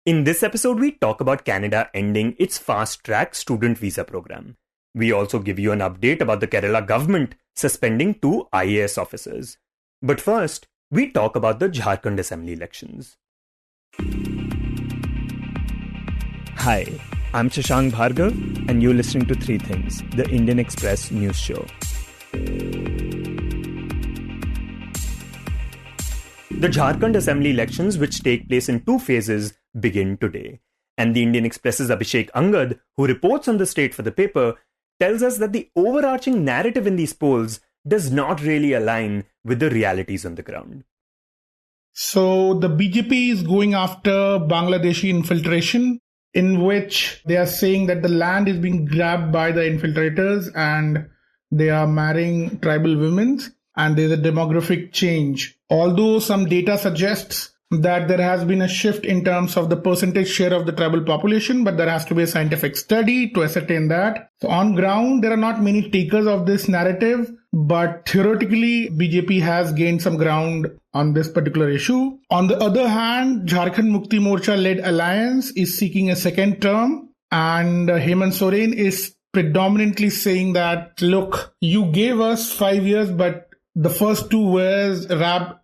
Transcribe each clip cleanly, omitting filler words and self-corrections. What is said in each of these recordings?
In this episode, we talk about Canada ending its fast-track student visa program. We also give you an update about the Kerala government suspending 2 IAS officers. But first, we talk about the Jharkhand Assembly elections. Hi, I'm Shashank Bhargava, and you're listening to Three Things, the Indian Express news show. The Jharkhand Assembly elections, which take place in 2 phases, begin today. And the Indian Express's Abhishek Angad, who reports on the state for the paper, tells us that the overarching narrative in these polls does not really align with the realities on the ground. So the BJP is going after Bangladeshi infiltration, in which they are saying that the land is being grabbed by the infiltrators and they are marrying tribal women and there's a demographic change. Although some data suggests that there has been a shift in terms of the percentage share of the tribal population, but there has to be a scientific study to ascertain that. So on ground, there are not many takers of this narrative, but theoretically, BJP has gained some ground on this particular issue. On the other hand, Jharkhand Mukti Morcha-led alliance is seeking a second term, and Hemant Soren is predominantly saying that, look, you gave us 5 years, but the first 2 years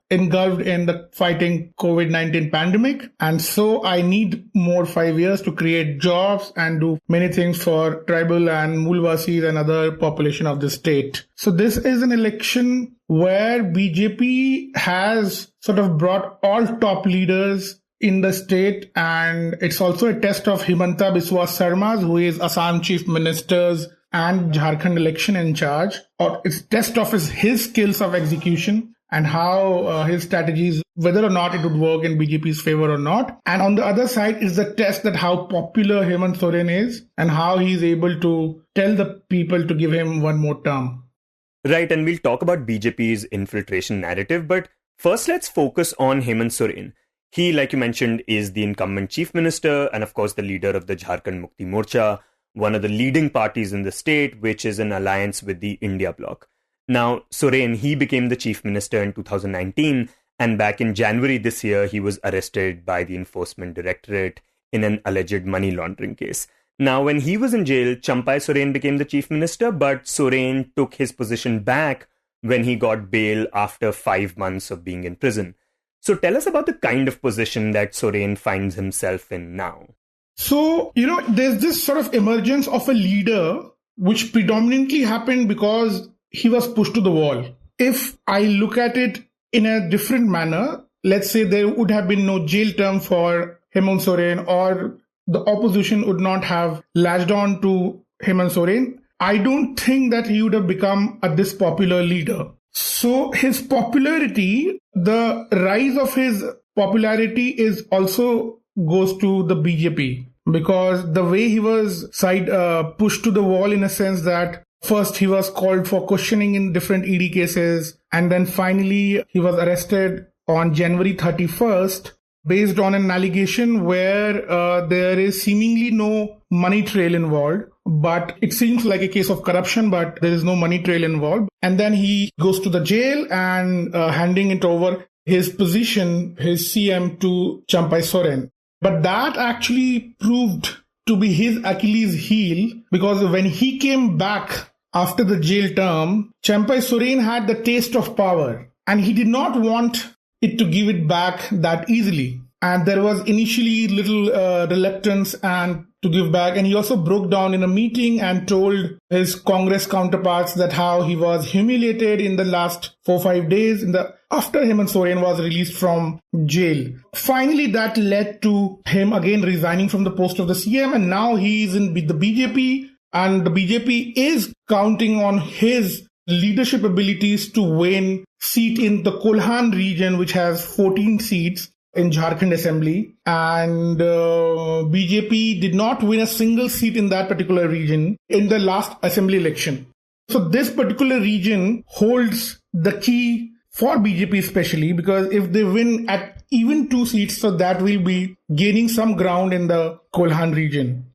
engulfed in the fighting COVID-19 pandemic. And so I need more 5 years to create jobs and do many things for tribal and Mulvasis and other population of the state. So this is an election where BJP has sort of brought all top leaders in the state, and it's also a test of Himanta Biswa Sarma's, who is Assam Chief Minister's and Jharkhand election in charge, or it's test of his skills of execution and how his strategies, whether or not it would work in BJP's favor or not. And on the other side is the test that how popular Hemant Soren is and how he's able to tell the people to give him one more term. Right, and we'll talk about BJP's infiltration narrative, but first let's focus on Hemant Soren. He, like you mentioned, is the incumbent chief minister and of course the leader of the Jharkhand Mukti Morcha, one of the leading parties in the state, which is an alliance with the India bloc. Now, Soren, he became the chief minister in 2019, and back in January this year, he was arrested by the Enforcement Directorate in an alleged money laundering case. Now, when he was in jail, Champai Soren became the chief minister, but Soren took his position back when he got bail after 5 months of being in prison. So tell us about the kind of position that Soren finds himself in now. So, there's this sort of emergence of a leader which predominantly happened because he was pushed to the wall. If I look at it in a different manner, let's say there would have been no jail term for Hemant Soren, or the opposition would not have latched on to Hemant Soren, I don't think that he would have become a this popular leader. So his popularity, the rise of his popularity is also goes to the BJP, because the way he was pushed to the wall, in a sense that first he was called for questioning in different ED cases, and then finally he was arrested on January 31st based on an allegation where there is seemingly no money trail involved, but it seems like a case of corruption, but there is no money trail involved. And then he goes to the jail and handing it over his position, his CM, to Champai Soren. But that actually proved to be his Achilles heel, because when he came back after the jail term, Champai Soren had the taste of power and he did not want it to give it back that easily. And there was initially little reluctance and to give back. And he also broke down in a meeting and told his Congress counterparts that how he was humiliated in the last 4-5 days after Hemant Soren was released from jail. Finally, that led to him again resigning from the post of the CM, and now he is in the BJP, and the BJP is counting on his leadership abilities to win seat in the Kolhan region, which has 14 seats in Jharkhand Assembly, and BJP did not win a single seat in that particular region in the last assembly election. So this particular region holds the key for BJP especially, because if they win at even 2 seats, so that will be gaining some ground in the Kolhan region.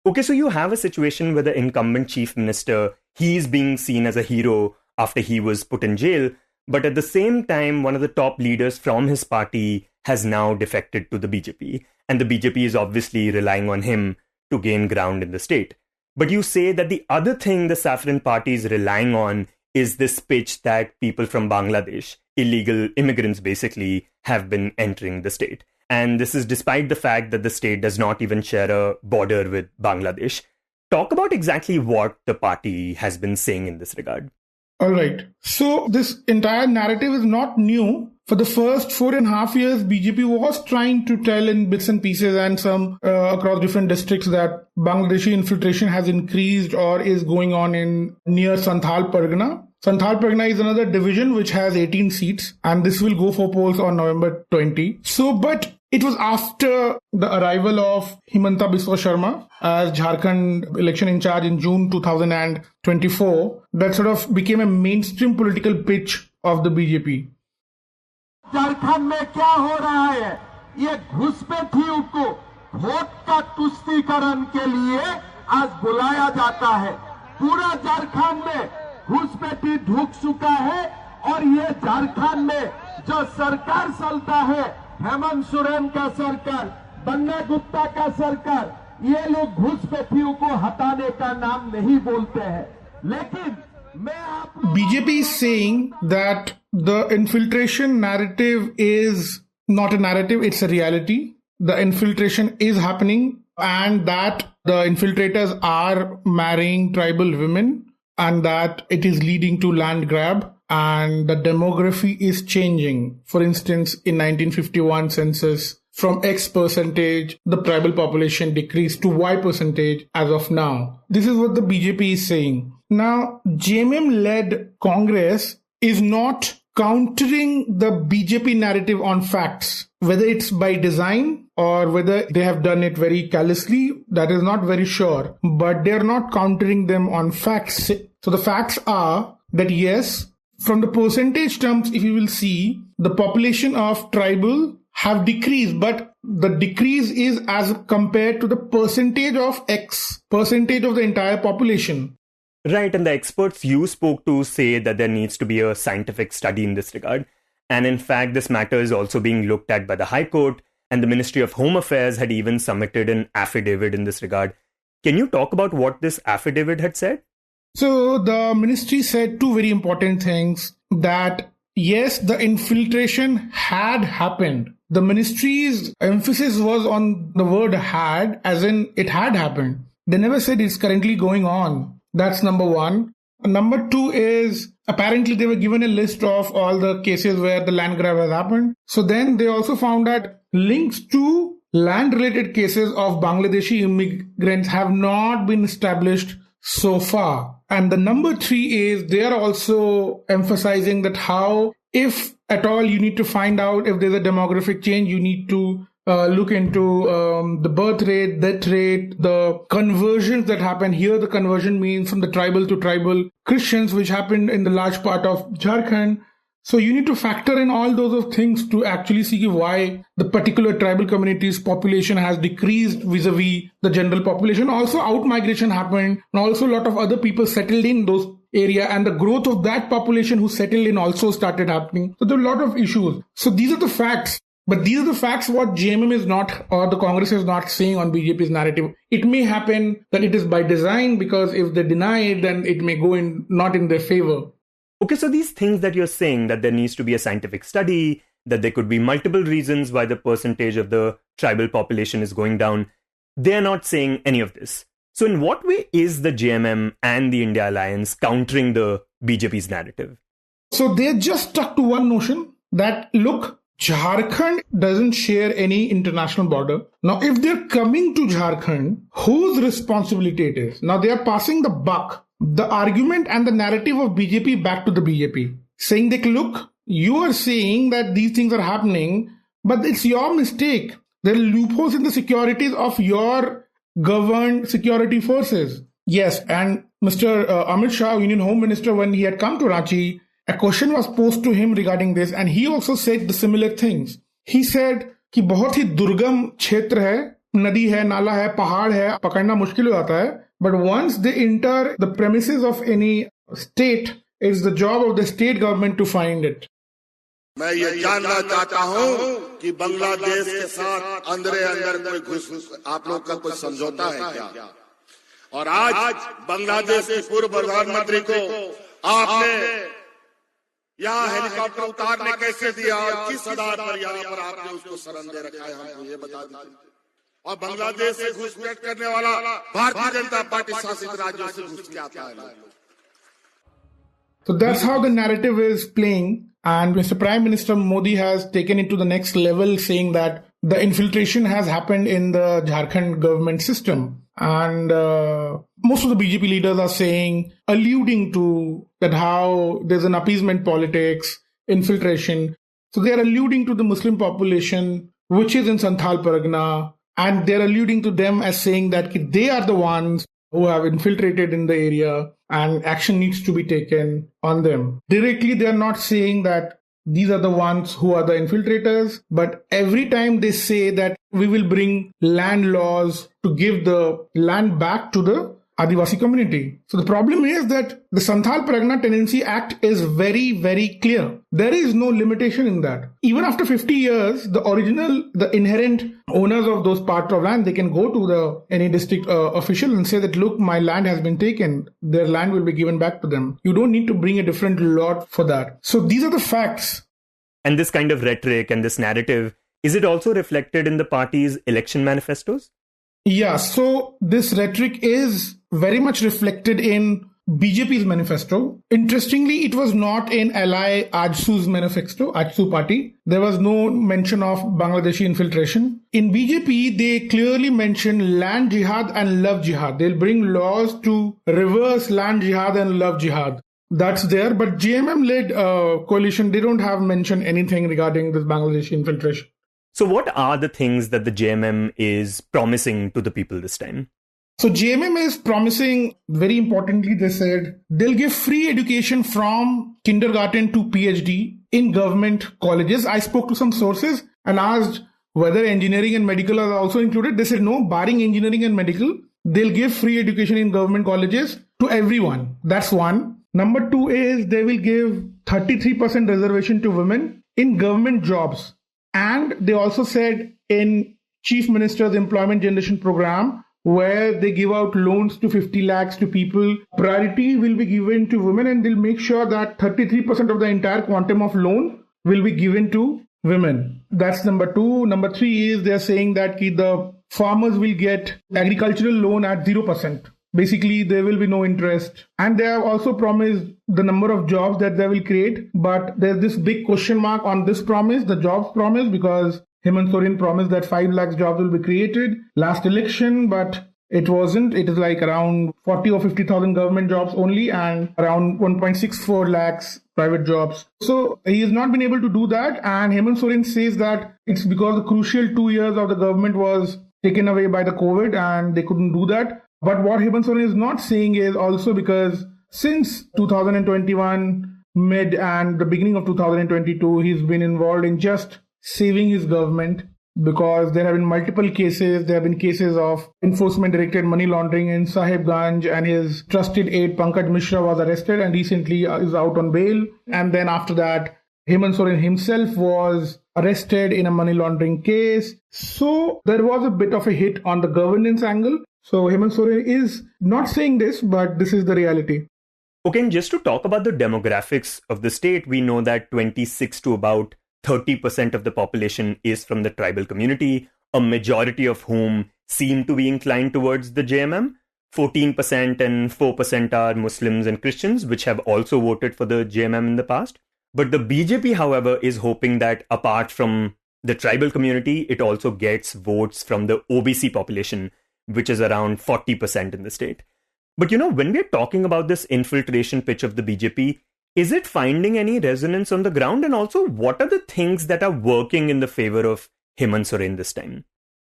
Okay, so you have a situation where the incumbent chief minister, he is being seen as a hero after he was put in jail, but at the same time, one of the top leaders from his party has now defected to the BJP, and the BJP is obviously relying on him to gain ground in the state. But you say that the other thing the Saffron Party is relying on is this pitch that people from Bangladesh, illegal immigrants basically, have been entering the state. And this is despite the fact that the state does not even share a border with Bangladesh. Talk about exactly what the party has been saying in this regard. All right. So this entire narrative is not new. For the first 4.5 years, BJP was trying to tell in bits and pieces and some across different districts that Bangladeshi infiltration has increased or is going on in near Santhal Pargana. Santhal Pargana is another division which has 18 seats, and this will go for polls on November 20. But it was after the arrival of Himanta Biswa Sharma as Jharkhand election in charge in June 2024 that sort of became a mainstream political pitch of the BJP. Jharkhand में क्या हो रहा है, ये घुसपैठियों को vote का तुष्टीकरण के लिए आज बुलाया जाता है। पूरा झारखंड में घुसपैठी ढुक चुका है और ये झारखंड में जो सरकार चलता है, हेमंत सोरेन का सरकार, बन्ना गुप्ता का सरकार, ये लोग घुसपैठियों को हटाने का नाम नहीं बोलते हैं। लेकिन BJP is saying that the infiltration narrative is not a narrative, it's a reality. The infiltration is happening and that the infiltrators are marrying tribal women and that it is leading to land grab and the demography is changing. For instance, in 1951 census, from X percentage, the tribal population decreased to Y percentage as of now. This is what the BJP is saying. Now, JMM-led Congress is not countering the BJP narrative on facts. Whether it's by design or whether they have done it very callously, that is not very sure. But they're not countering them on facts. So the facts are that yes, from the percentage terms, if you will see, the population of tribal have decreased, but the decrease is as compared to the percentage of X, percentage of the entire population. Right, and the experts you spoke to say that there needs to be a scientific study in this regard. And in fact, this matter is also being looked at by the High Court, and the Ministry of Home Affairs had even submitted an affidavit in this regard. Can you talk about what this affidavit had said? So the ministry said two very important things, that yes, the infiltration had happened. The ministry's emphasis was on the word had, as in it had happened. They never said it's currently going on. That's number one. Number two is apparently they were given a list of all the cases where the land grab has happened. So then they also found that links to land-related cases of Bangladeshi immigrants have not been established so far. And the number three is they are also emphasizing that how, if at all you need to find out if there's a demographic change, you need to look into the birth rate, death rate, the conversions that happen. Here the conversion means from the tribal to tribal Christians, which happened in the large part of Jharkhand. So you need to factor in all those of things to actually see why the particular tribal community's population has decreased vis-a-vis the general population. Also out-migration happened and also a lot of other people settled in those area and the growth of that population who settled in also started happening. So there are a lot of issues. So these are the facts. But these are the facts what JMM is not, or the Congress is not saying on BJP's narrative. It may happen that it is by design, because if they deny it, then it may go in not in their favor. Okay, so these things that you're saying, that there needs to be a scientific study, that there could be multiple reasons why the percentage of the tribal population is going down, they're not saying any of this. So in what way is the JMM and the India Alliance countering the BJP's narrative? So they're just stuck to one notion that, look, Jharkhand doesn't share any international border. Now, if they're coming to Jharkhand, whose responsibility it is? Now, they are passing the buck, the argument and the narrative of BJP back to the BJP, saying that, look, you are saying that these things are happening, but it's your mistake. There are loopholes in the securities of your governed security forces. Yes, and Mr. Amit Shah, Union Home Minister, when he had come to Ranchi, a question was posed to him regarding this, and he also said the similar things. He said कि बहुत ही दुर्गम क्षेत्र है, नदी है, नाला है, पहाड़ है, पकड़ना मुश्किल हो जाता है. But once they enter the premises of any state, it's the job of the state government to find it. मैं ये जानना चाहता हूं कि बांग्लादेश के साथ अंदर कोई घुस आप लोग का कोई समझौता है क्या? और आज बांग्लादेश के पूर्व प्रधानमंत्री को आपने यहाँ हेलीकॉप्टर उतारने कैसे दिया और किस आधार पर यहाँ पर आपने उसको शरण दे रखा है, हमको ये बता दीजिए। और बांग्लादेश से घुसपैठ करने वाला भारतीय जनता पार्टी शासित राज्यों से घुस के आता है। So that's how the narrative is playing. And Mr. Prime Minister Modi has taken it to the next level, saying that the infiltration has happened in the Jharkhand government system. And most of the BJP leaders are saying, alluding to that how there's an appeasement politics, infiltration. So they are alluding to the Muslim population, which is in Santhal Pargana. And they're alluding to them as saying that they are the ones who have infiltrated in the area and action needs to be taken on them. Directly, they are not saying that these are the ones who are the infiltrators, but every time they say that we will bring land laws to give the land back to the Adivasi community. So the problem is that the Santhal Pargana Tenancy Act is very, very clear. There is no limitation in that. Even after 50 years, the inherent owners of those parts of land, they can go to any district official and say that, look, my land has been taken. Their land will be given back to them. You don't need to bring a different law for that. So these are the facts. And this kind of rhetoric and this narrative, is it also reflected in the party's election manifestos? Yeah, so this rhetoric is very much reflected in BJP's manifesto. Interestingly, it was not in ally Ajsu's manifesto, Ajsu party. There was no mention of Bangladeshi infiltration. In BJP, they clearly mention land jihad and love jihad. They'll bring laws to reverse land jihad and love jihad. That's there. But JMM-led coalition, they don't have mentioned anything regarding this Bangladeshi infiltration. So what are the things that the JMM is promising to the people this time? So JMM is promising, very importantly, they said, they'll give free education from kindergarten to PhD in government colleges. I spoke to some sources and asked whether engineering and medical are also included. They said no, barring engineering and medical, they'll give free education in government colleges to everyone. That's one. Number two is they will give 33% reservation to women in government jobs. And they also said in Chief Minister's Employment Generation Program, where they give out loans to 50 lakhs to people, priority will be given to women and they'll make sure that 33% of the entire quantum of loan will be given to women. That's number two. Number three is they're saying that the farmers will get agricultural loan at 0%. Basically, there will be no interest. And they have also promised the number of jobs that they will create. But there's this big question mark on this promise, the jobs promise, because Hemant Soren promised that 5 lakhs jobs will be created last election, but it wasn't. It is like around 40 or 50,000 government jobs only and around 1.64 lakhs private jobs. So he has not been able to do that. And Hemant Soren says that it's because the crucial 2 years of the government was taken away by the COVID and they couldn't do that. But what Hemant Soren is not saying is also because since 2021 mid and the beginning of 2022, he's been involved in just saving his government because there have been multiple cases. There have been cases of enforcement directed money laundering in Sahibganj, and his trusted aide Pankaj Mishra was arrested and recently is out on bail. And then after that, Hemant Soren himself was arrested in a money laundering case. So there was a bit of a hit on the governance angle. So Hemant Soren is not saying this, but this is the reality. Okay, and just to talk about the demographics of the state, we know that 26 to about 30% of the population is from the tribal community, a majority of whom seem to be inclined towards the JMM. 14% and 4% are Muslims and Christians, which have also voted for the JMM in the past. But the BJP, however, is hoping that apart from the tribal community, it also gets votes from the OBC population, which is around 40% in the state. But when we're talking about this infiltration pitch of the BJP, is it finding any resonance on the ground? And also, what are the things that are working in the favor of Hemant Soren this time?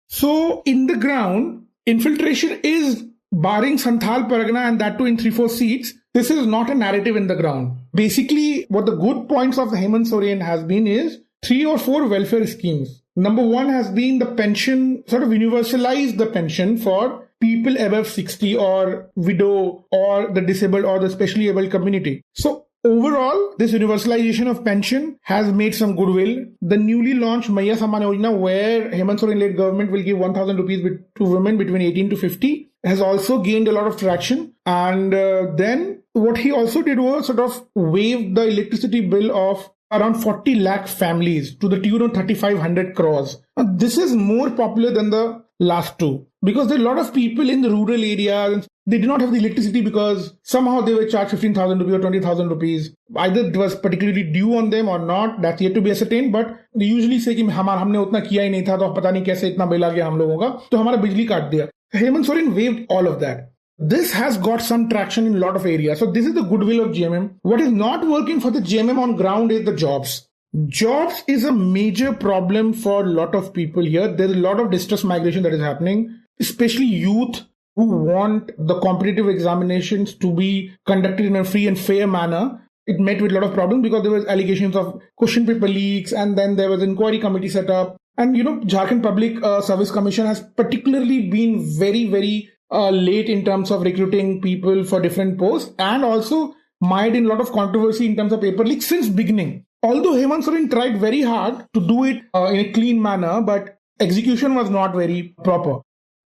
So, in the ground, infiltration is barring Santhal Pargana and that too in 3-4 seats. This is not a narrative in the ground. Basically, what the good points of Hemant Soren has been is 3 or 4 welfare schemes. Number one has been the pension, sort of universalize the pension for people above 60 or widow or the disabled or the specially able community. So overall, this universalization of pension has made some goodwill. The newly launched Maiya Samman Yojana, where Hemant Soren-led government will give 1,000 rupees to women between 18 to 50, has also gained a lot of traction. And then what he also did was sort of waive the electricity bill of around 40 lakh families to the tune of 3,500 crores. Now, this is more popular than the last two because there are a lot of people in the rural areas. They did not have the electricity because somehow they were charged 15,000 rupees or 20,000 rupees. Either it was particularly due on them or not. That's yet to be ascertained. But they usually say कि हमने उतना किया ही नहीं था तो पता नहीं कैसे इतना बिल आ गया हम लोगों का तो हमारा बिजली काट दिया. Hemant Soren waived all of that. This has got some traction in a lot of areas. So this is the goodwill of GMM. What is not working for the GMM on ground is the jobs. Jobs is a major problem for a lot of people here. There's a lot of distress migration that is happening, especially youth who want the competitive examinations to be conducted in a free and fair manner. It met with a lot of problems because there was allegations of question paper leaks and then there was an inquiry committee set up. And Jharkhand Public Service Commission has particularly been very, very late in terms of recruiting people for different posts and also mired in a lot of controversy in terms of paper leaks since beginning. Although Hemant Soren tried very hard to do it in a clean manner, but execution was not very proper.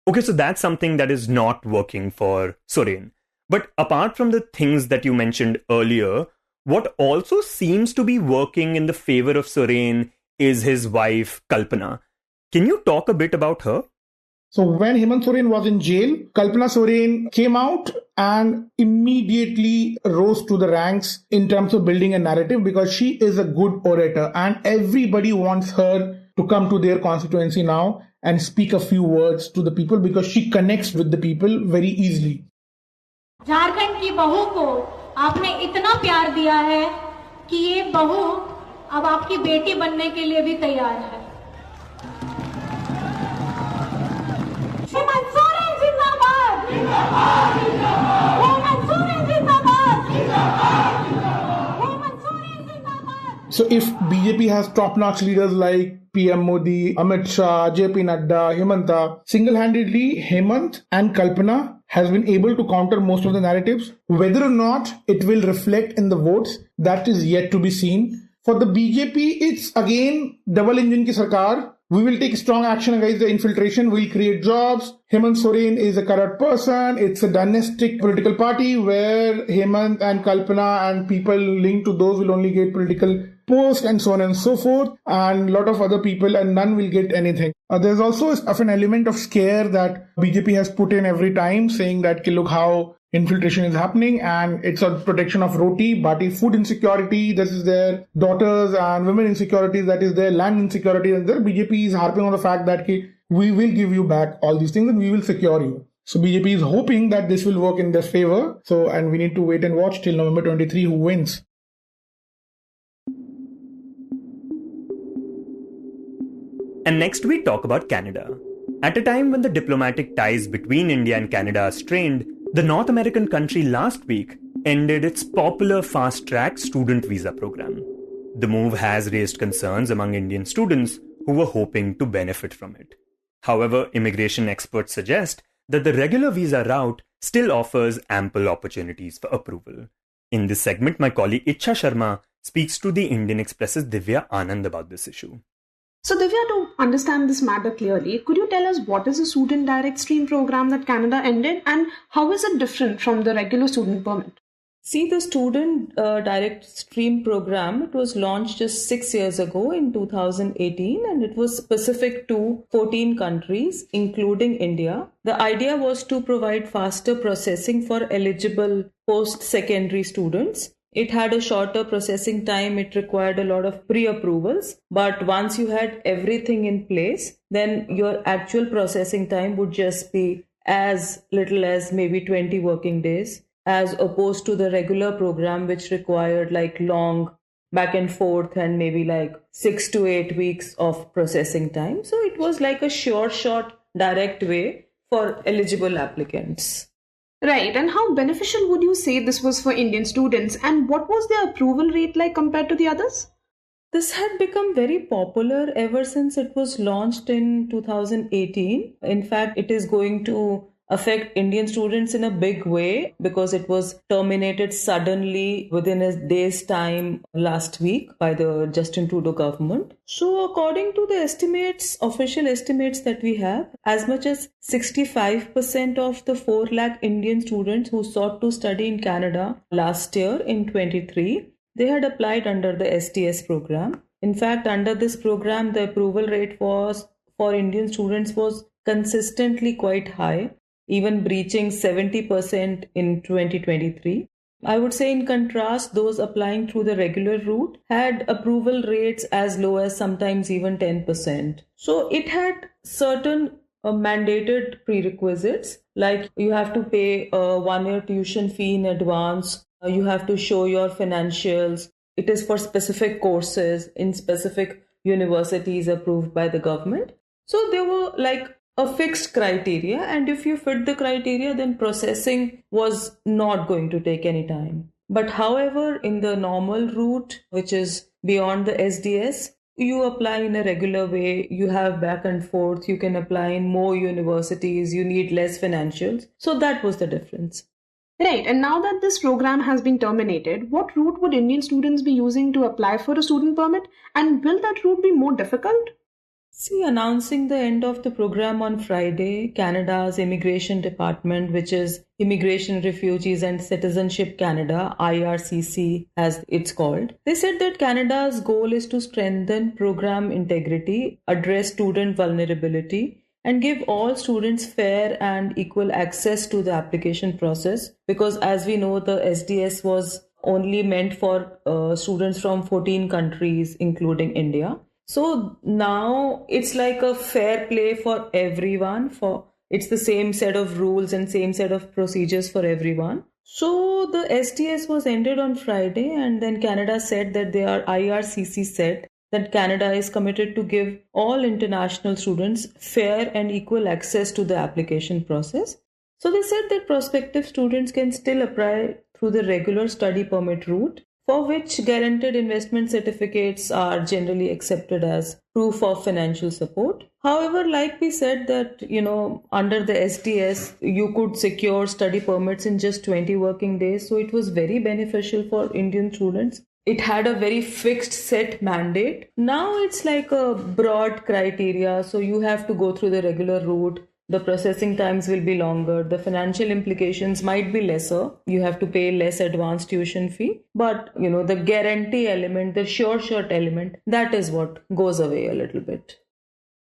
Okay, so that's something that is not working for Soren. But apart from the things that you mentioned earlier, what also seems to be working in the favor of Soren is his wife, Kalpana. Can you talk a bit about her? So when Hemant Soren was in jail, Kalpana Soren came out and immediately rose to the ranks in terms of building a narrative because she is a good orator and everybody wants her to come to their constituency now and speak a few words to the people because she connects with the people very easily. Jharkhand की बहू को आपने इतना प्यार दिया है कि ये बहू अब आपकी बेटी बनने के लिए भी तैयार है. हेमंत सोरेन जिंदाबाद! हेमंत सोरेन जिंदाबाद! हेमंत सोरेन जिंदाबाद! So if BJP has top-notch leaders like PM Modi, Amit Shah, JP Nadda, Hemanta, single-handedly Hemant and Kalpana has been able to counter most of the narratives. Whether or not it will reflect in the votes, that is yet to be seen. For the BJP, it's again double engine ki sarkar. We will take strong action against the infiltration. We'll create jobs. Hemant Soren is a corrupt person. It's a dynastic political party where Hemant and Kalpana and people linked to those will only get political posts and so on and so forth. And a lot of other people and none will get anything. There's also an element of scare that BJP has put in every time saying that look how infiltration is happening and it's a protection of roti, bati, food insecurity, that is there, daughters and women insecurity, that is there, land insecurity, and there. BJP is harping on the fact that we will give you back all these things and we will secure you. So BJP is hoping that this will work in their favor. So, and we need to wait and watch till November 23 who wins. And next we talk about Canada. At a time when the diplomatic ties between India and Canada are strained, the North American country last week ended its popular fast-track student visa program. The move has raised concerns among Indian students who were hoping to benefit from it. However, immigration experts suggest that the regular visa route still offers ample opportunities for approval. In this segment, my colleague Ichha Sharma speaks to the Indian Express's Divya Anand about this issue. So Divya, to understand this matter clearly, could you tell us what is the student direct stream program that Canada ended and how is it different from the regular student permit? See, the student direct stream program, it was launched just 6 years ago in 2018 and it was specific to 14 countries, including India. The idea was to provide faster processing for eligible post-secondary students. It had a shorter processing time. It required a lot of pre-approvals. But once you had everything in place, then your actual processing time would just be as little as maybe 20 working days, as opposed to the regular program, which required like long back and forth and maybe like 6 to 8 weeks of processing time. So it was like a short, direct way for eligible applicants. Right. And how beneficial would you say this was for Indian students? And what was their approval rate like compared to the others? This had become very popular ever since it was launched in 2018. In fact, it is going to affect Indian students in a big way because it was terminated suddenly within a day's time last week by the Justin Trudeau government. So according to the estimates, official estimates that we have, as much as 65% of the 4 lakh Indian students who sought to study in Canada last year in 23, they had applied under the SDS program. In fact, under this program, the approval rate was for Indian students was consistently quite high, even breaching 70% in 2023. I would say in contrast, those applying through the regular route had approval rates as low as sometimes even 10%. So it had certain mandated prerequisites, like you have to pay a 1-year tuition fee in advance, you have to show your financials, it is for specific courses in specific universities approved by the government. So there were like a fixed criteria, and if you fit the criteria, then processing was not going to take any time. But however, in the normal route, which is beyond the SDS, you apply in a regular way, you have back and forth, you can apply in more universities, you need less financials. So that was the difference. Right, and now that this program has been terminated, what route would Indian students be using to apply for a student permit? And will that route be more difficult? See, announcing the end of the program on Friday, Canada's Immigration Department, which is Immigration, Refugees and Citizenship Canada, IRCC as it's called, they said that Canada's goal is to strengthen program integrity, address student vulnerability, and give all students fair and equal access to the application process. Because as we know, the SDS was only meant for students from 14 countries, including India. So now it's like a fair play for everyone. It's the same set of rules and same set of procedures for everyone. So the SDS was ended on Friday, and then Canada said that IRCC said that Canada is committed to give all international students fair and equal access to the application process. So they said that prospective students can still apply through the regular study permit route, for which guaranteed investment certificates are generally accepted as proof of financial support. However, like we said that, under the SDS, you could secure study permits in just 20 working days. So it was very beneficial for Indian students. It had a very fixed set mandate. Now it's like a broad criteria. So you have to go through the regular route. The processing times will be longer. The financial implications might be lesser. You have to pay less advance tuition fee. But, the guarantee element, the sure shot element, that is what goes away a little bit.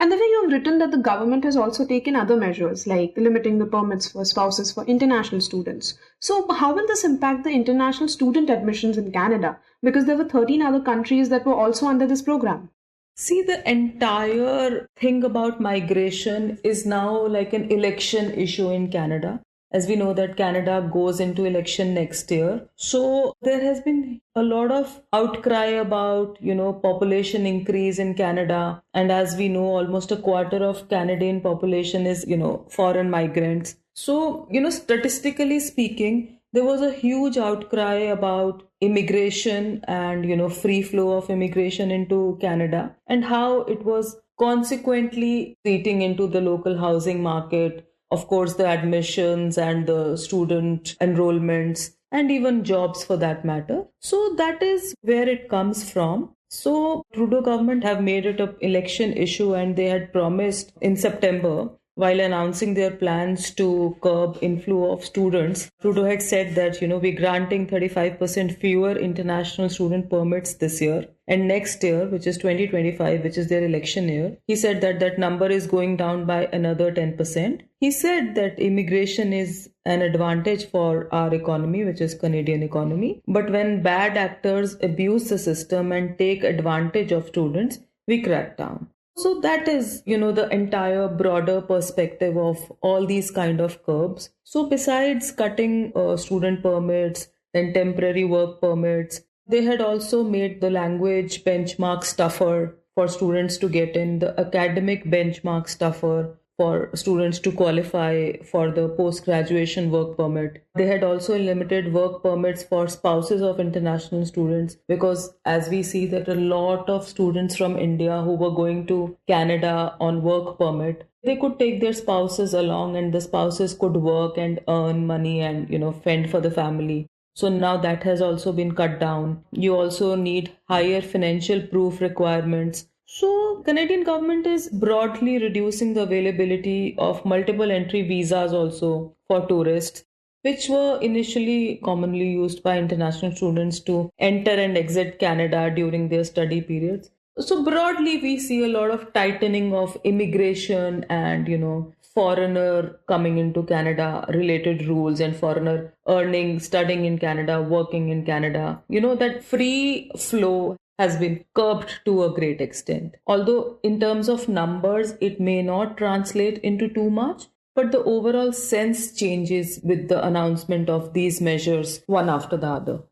And the way you have written that the government has also taken other measures like limiting the permits for spouses for international students. So how will this impact the international student admissions in Canada? Because there were 13 other countries that were also under this program. See, the entire thing about migration is now like an election issue in Canada. As we know that Canada goes into election next year. So there has been a lot of outcry about, population increase in Canada. And as we know, almost a quarter of Canadian population is, foreign migrants. So, statistically speaking, there was a huge outcry about immigration and, free flow of immigration into Canada and how it was consequently eating into the local housing market. Of course, the admissions and the student enrollments and even jobs for that matter. So that is where it comes from. So Trudeau government have made it an election issue, and they had promised in September, while announcing their plans to curb inflow of students, Trudeau had said that, we're granting 35% fewer international student permits this year. And next year, which is 2025, which is their election year, he said that that number is going down by another 10%. He said that immigration is an advantage for our economy, which is Canadian economy. But when bad actors abuse the system and take advantage of students, we crack down. So that is, the entire broader perspective of all these kind of curbs. So besides cutting student permits and temporary work permits, they had also made the language benchmarks tougher for students to get in, the academic benchmarks tougher for students to qualify for the post-graduation work permit. They had also limited work permits for spouses of international students, because as we see that a lot of students from India who were going to Canada on work permit, they could take their spouses along and the spouses could work and earn money and, fend for the family. So now that has also been cut down. You also need higher financial proof requirements. So Canadian government is broadly reducing the availability of multiple entry visas also for tourists, which were initially commonly used by international students to enter and exit Canada during their study periods. So broadly, we see a lot of tightening of immigration and, foreigner coming into Canada related rules and foreigner earning, studying in Canada, working in Canada. That free flow has been curbed to a great extent. Although in terms of numbers, it may not translate into too much, but the overall sense changes with the announcement of these measures one after the other.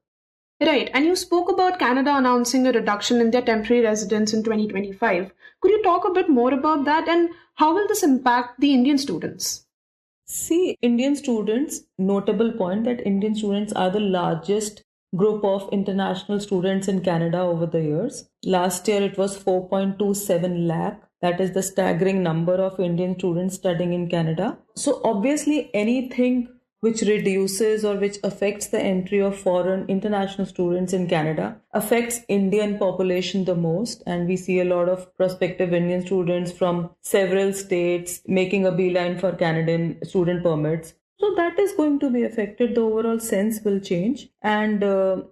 Right, and you spoke about Canada announcing a reduction in their temporary residence in 2025. Could you talk a bit more about that, and how will this impact the Indian students? See, Indian students, notable point that Indian students are the largest group of international students in Canada over the years. Last year it was 4.27 lakh. That is the staggering number of Indian students studying in Canada. So obviously anything which reduces or which affects the entry of foreign international students in Canada affects Indian population the most. And we see a lot of prospective Indian students from several states making a beeline for Canadian student permits. So that is going to be affected. The overall sense will change. And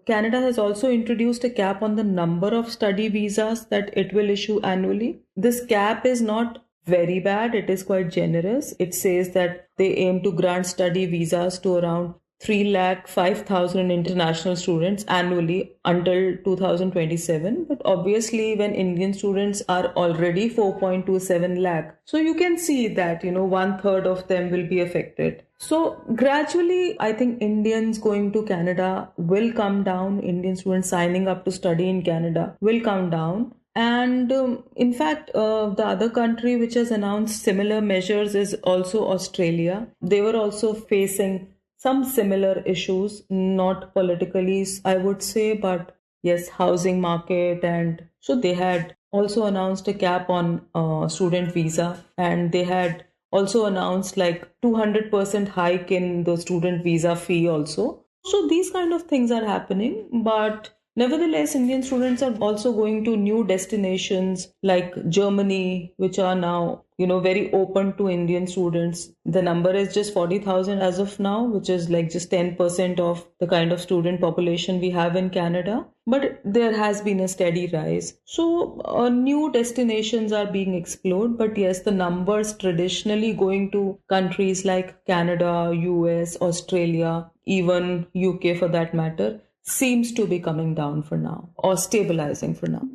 Canada has also introduced a cap on the number of study visas that it will issue annually. This cap is not very bad. It is quite generous. It says that they aim to grant study visas to around 305,000 international students annually until 2027. But obviously, when Indian students are already 4.27 lakh, so you can see that, 1/3 of them will be affected. So gradually, I think Indians going to Canada will come down. Indian students signing up to study in Canada will come down. And in fact, the other country which has announced similar measures is also Australia. They were also facing some similar issues, not politically, I would say, but yes, housing market. And so they had also announced a cap on student visa, and they had also announced like 200% hike in the student visa fee also. So these kind of things are happening, but nevertheless, Indian students are also going to new destinations like Germany, which are now, very open to Indian students. The number is just 40,000 as of now, which is like just 10% of the kind of student population we have in Canada. But there has been a steady rise. So new destinations are being explored. But yes, the numbers traditionally going to countries like Canada, US, Australia, even UK for that matter, seems to be coming down for now or stabilizing for now.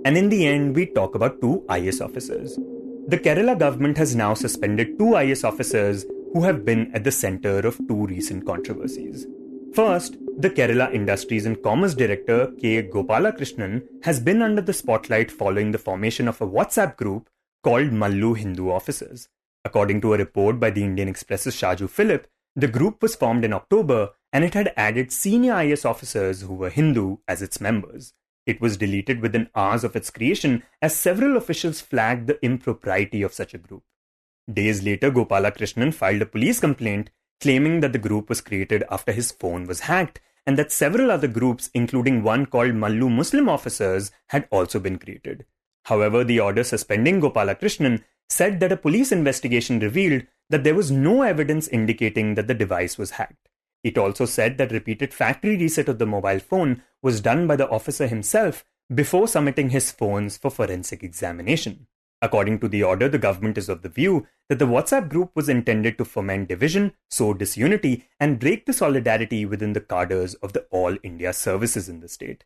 And in the end, we talk about two IAS officers. The Kerala government has now suspended two IAS officers who have been at the center of two recent controversies. First, the Kerala Industries and Commerce Director K. Gopalakrishnan has been under the spotlight following the formation of a WhatsApp group called Mallu Hindu Officers. According to a report by the Indian Express's Shaju Philip, the group was formed in October and it had added senior IAS officers who were Hindu as its members. It was deleted within hours of its creation as several officials flagged the impropriety of such a group. Days later, Gopalakrishnan filed a police complaint claiming that the group was created after his phone was hacked and that several other groups, including one called Mallu Muslim Officers, had also been created. However, the order suspending Gopalakrishnan said that a police investigation revealed that there was no evidence indicating that the device was hacked. It also said that repeated factory reset of the mobile phone was done by the officer himself before submitting his phones for forensic examination. According to the order, the government is of the view that the WhatsApp group was intended to foment division, sow disunity, and break the solidarity within the cadres of the All India services in the state.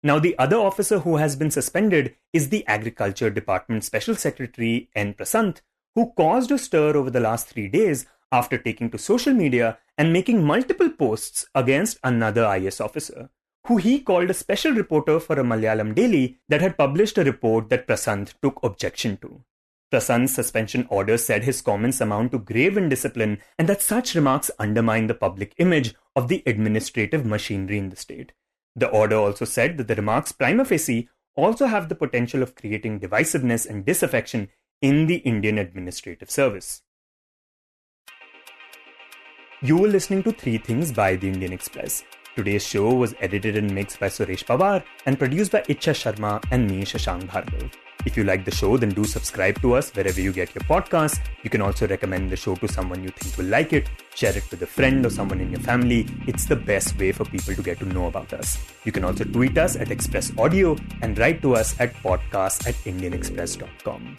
Now, the other officer who has been suspended is the Agriculture Department Special Secretary N. Prasant, who caused a stir over the last 3 days after taking to social media and making multiple posts against another IAS officer, who he called a special reporter for a Malayalam daily that had published a report that Prasant took objection to. Prasant's suspension order said his comments amount to grave indiscipline and that such remarks undermine the public image of the administrative machinery in the state. The order also said that the remarks prima facie also have the potential of creating divisiveness and disaffection in the Indian administrative service. You were listening to 3 Things by the Indian Express. Today's show was edited and mixed by Suresh Pawar and produced by Ichha Sharma and me, Shashank Bhargava. If you like the show, then do subscribe to us wherever you get your podcasts. You can also recommend the show to someone you think will like it, share it with a friend or someone in your family. It's the best way for people to get to know about us. You can also tweet us at Express Audio and write to us at podcast@indianexpress.com.